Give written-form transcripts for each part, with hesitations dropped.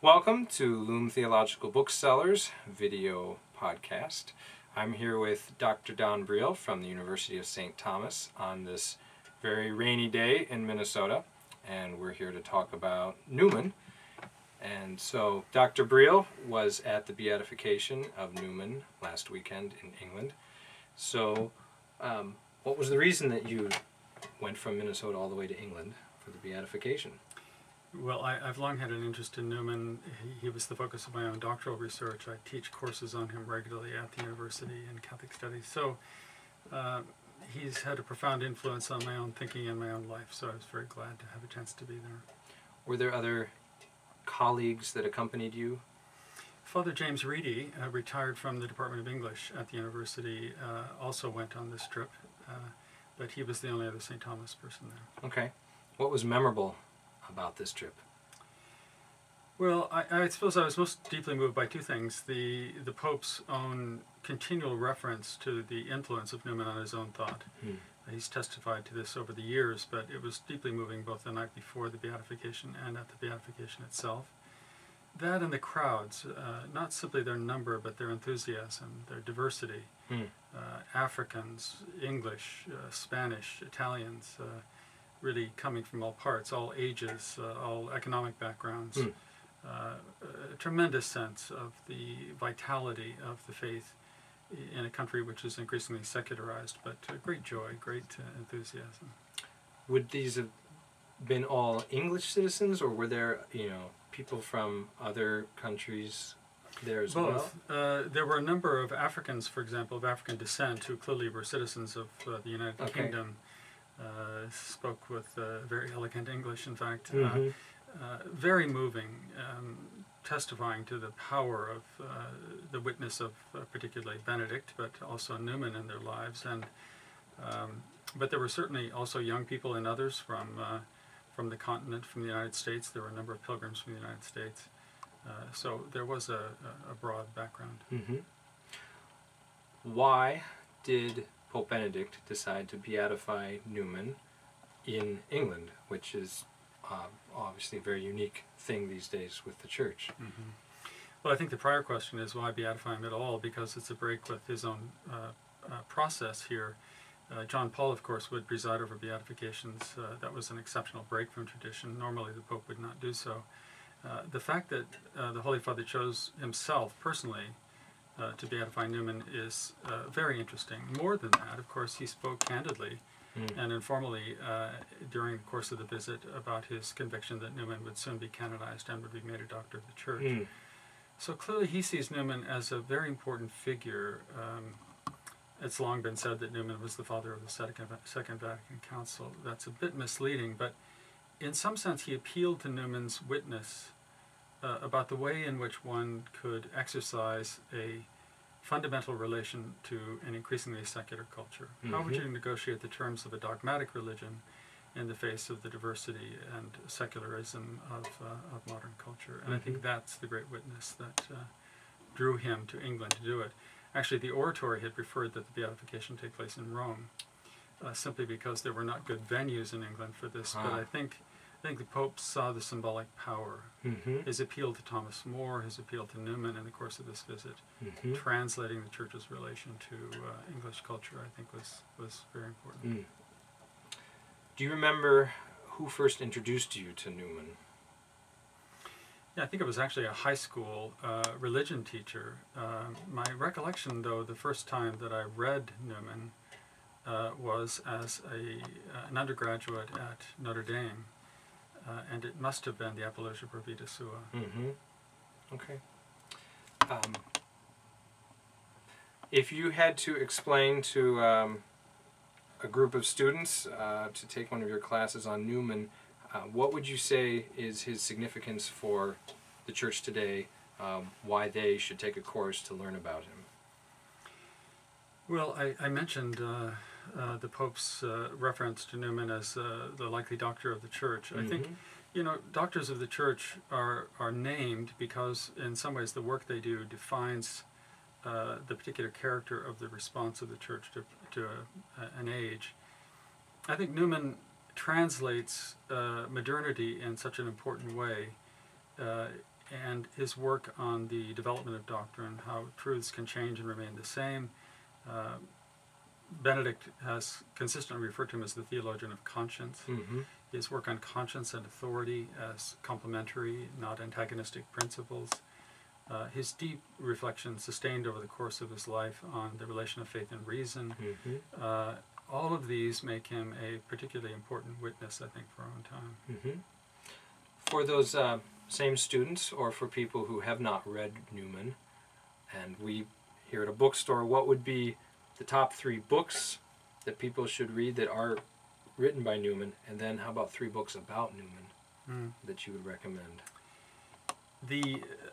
Welcome to Loome Theological Booksellers video podcast. I'm here with Dr. Don Briel from the University of St. Thomas on this very rainy day in Minnesota, and we're here to talk about Newman. And so Dr. Briel was at the beatification of Newman last weekend in England. So what was the reason that you went from Minnesota all the way to England for the beatification? Well, I've long had an interest in Newman. He was the focus of my own doctoral research. I teach courses on him regularly at the university in Catholic studies. So he's had a profound influence on my own thinking and my own life, so I was very glad to have a chance to be there. Were there other colleagues that accompanied you? Father James Reedy, retired from the Department of English at the university, also went on this trip, but he was the only other St. Thomas person there. Okay. What was memorable about this trip? Well, I suppose I was most deeply moved by two things. The Pope's own continual reference to the influence of Newman on his own thought. He's testified to this over the years, but it was deeply moving both the night before the beatification and at the beatification itself. That and the crowds, not simply their number, but their enthusiasm, their diversity. Africans, English, Spanish, Italians, really coming from all parts, all ages, all economic backgrounds. A tremendous sense of the vitality of the faith in a country which is increasingly secularized, but great joy, great enthusiasm. Would these have been all English citizens, or were there, people from other countries there as well? Both. There were a number of Africans, for example, of African descent, who clearly were citizens of the United Kingdom. Spoke with very elegant English, in fact. Very moving, testifying to the power of the witness of particularly Benedict, but also Newman in their lives. And but there were certainly also young people and others from the continent, from the United States. There were a number of pilgrims from the United States. So there was a broad background. Why did Pope Benedict decide to beatify Newman in England, which is obviously a very unique thing these days with the Church? Well, I think the prior question is why beatify him at all, because it's a break with his own process here. John Paul, of course, would preside over beatifications. That was an exceptional break from tradition. Normally the Pope would not do so. The fact that the Holy Father chose himself personally to beatify Newman is very interesting. More than that, of course, he spoke candidly and informally during the course of the visit about his conviction that Newman would soon be canonized and would be made a doctor of the Church. So clearly he sees Newman as a very important figure. It's long been said that Newman was the father of the Second Vatican Council. That's a bit misleading, but in some sense he appealed to Newman's witness about the way in which one could exercise a fundamental relation to an increasingly secular culture. How would you negotiate the terms of a dogmatic religion in the face of the diversity and secularism of modern culture? And I think that's the great witness that drew him to England to do it. Actually, the oratory had preferred that the beatification take place in Rome, simply because there were not good venues in England for this. But I think the Pope saw the symbolic power. His appeal to Thomas More, his appeal to Newman in the course of this visit, translating the Church's relation to English culture, I think was very important. Do you remember who first introduced you to Newman? Yeah, I think it was actually a high school religion teacher. My recollection, though, the first time that I read Newman was as an undergraduate at Notre Dame. And it must have been the Apologia Pro Vita Sua. Okay. If you had to explain to a group of students to take one of your classes on Newman, what would you say is his significance for the Church today, why they should take a course to learn about him? Well, I mentioned the Pope's reference to Newman as the likely doctor of the Church. I think, doctors of the Church are named because in some ways the work they do defines the particular character of the response of the Church to an age. I think Newman translates modernity in such an important way. and his work on the development of doctrine, how truths can change and remain the same. Benedict has consistently referred to him as the theologian of conscience. Mm-hmm. His work on conscience and authority as complementary, not antagonistic principles. His deep reflection sustained over the course of his life on the relation of faith and reason. Mm-hmm. All of these make him a particularly important witness, I think, for our own time. Mm-hmm. For those same students, or for people who have not read Newman, and we here at a bookstore, what would be the top 3 books that people should read that are written by Newman, and then how about 3 books about Newman that you would recommend?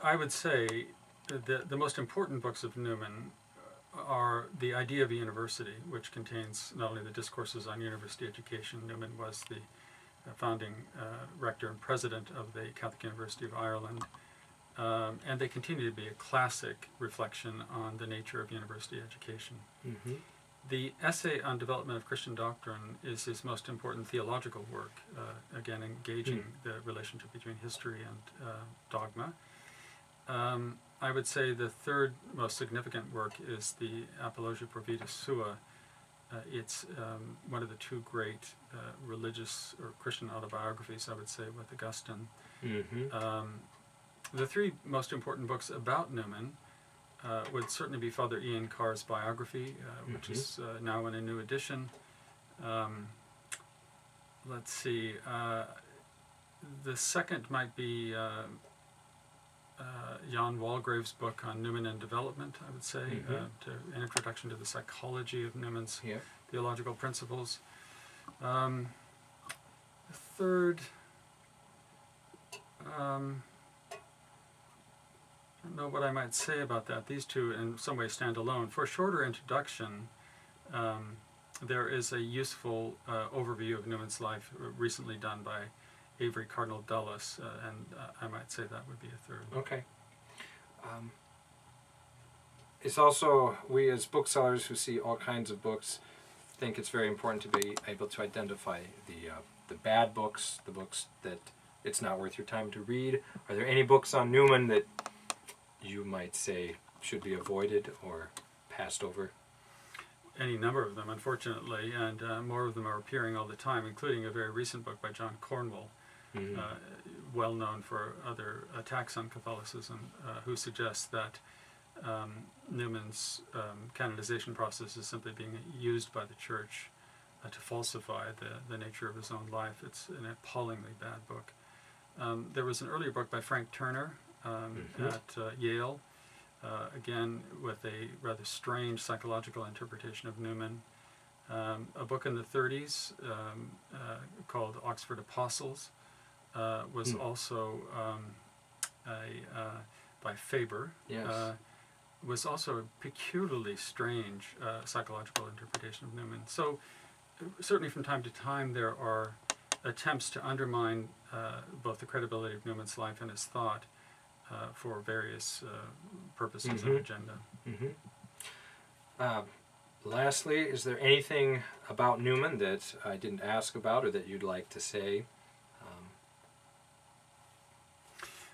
I would say the most important books of Newman are The Idea of a University, which contains not only the discourses on university education. Newman was the founding rector and president of the Catholic University of Ireland, and they continue to be a classic reflection on the nature of university education. Mm-hmm. The essay on development of Christian doctrine is his most important theological work, again engaging the relationship between history and dogma. I would say the third most significant work is the Apologia Pro Vita Sua. It's one of the 2 great religious or Christian autobiographies, I would say, with Augustine. Mm-hmm. The 3 most important books about Newman would certainly be Father Ian Carr's biography, which is now in a new edition. Let's see. The second might be Jan Walgrave's book on Newman and development, I would say, an introduction to the psychology of Newman's theological principles. Third, I don't know what I might say about that. These 2 in some way stand alone. For a shorter introduction, there is a useful overview of Newman's life recently done by Avery Cardinal Dulles, and I might say that would be a third. Okay. It's also, we as booksellers who see all kinds of books think it's very important to be able to identify the bad books, the books that it's not worth your time to read. Are there any books on Newman that you might say should be avoided or passed over? Any number of them, unfortunately, and more of them are appearing all the time, including a very recent book by John Cornwell, well known for other attacks on Catholicism, who suggests that Newman's canonization process is simply being used by the Church to falsify the nature of his own life. It's an appallingly bad book. There was an earlier book by Frank Turner at Yale, again with a rather strange psychological interpretation of Newman. A book in the 30s called Oxford Apostles was also by Faber. Yes. Was also a peculiarly strange psychological interpretation of Newman. So certainly from time to time there are attempts to undermine both the credibility of Newman's life and his thought for various purposes and agenda. Lastly, is there anything about Newman that I didn't ask about or that you'd like to say?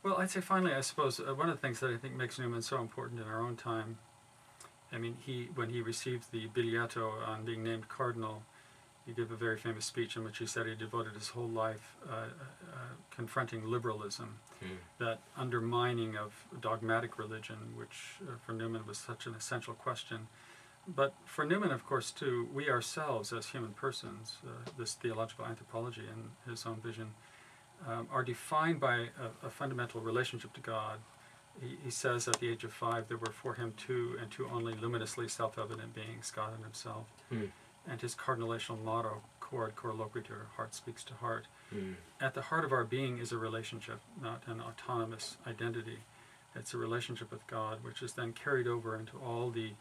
Well, I'd say finally, I suppose, one of the things that I think makes Newman so important in our own time, I mean, when he received the Biliato on being named cardinal, he gave a very famous speech in which he said he devoted his whole life confronting liberalism, that undermining of dogmatic religion, which for Newman was such an essential question. But for Newman, of course, too, we ourselves as human persons, this theological anthropology in his own vision, are defined by a fundamental relationship to God. He says at the age of 5 there were for him 2 and 2 only luminously self-evident beings, God and himself. And his cardinalational motto, Cor loquitur, heart speaks to heart. At the heart of our being is a relationship, not an autonomous identity. It's a relationship with God, which is then carried over into all the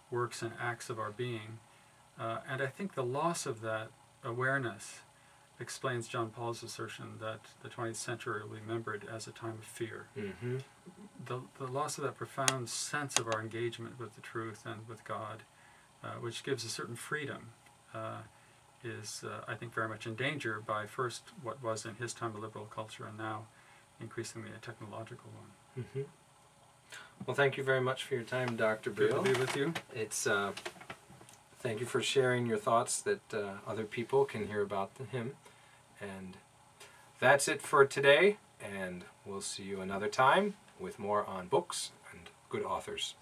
works and acts of our being. And I think the loss of that awareness explains John Paul's assertion that the 20th century will be remembered as a time of fear. The loss of that profound sense of our engagement with the truth and with God, which gives a certain freedom, is, I think, very much in danger by first what was in his time a liberal culture and now increasingly a technological one. Mm-hmm. Well, thank you very much for your time, Dr. Briel. Good to be with you. It's thank you for sharing your thoughts that other people can hear about him. And that's it for today, and we'll see you another time with more on books and good authors.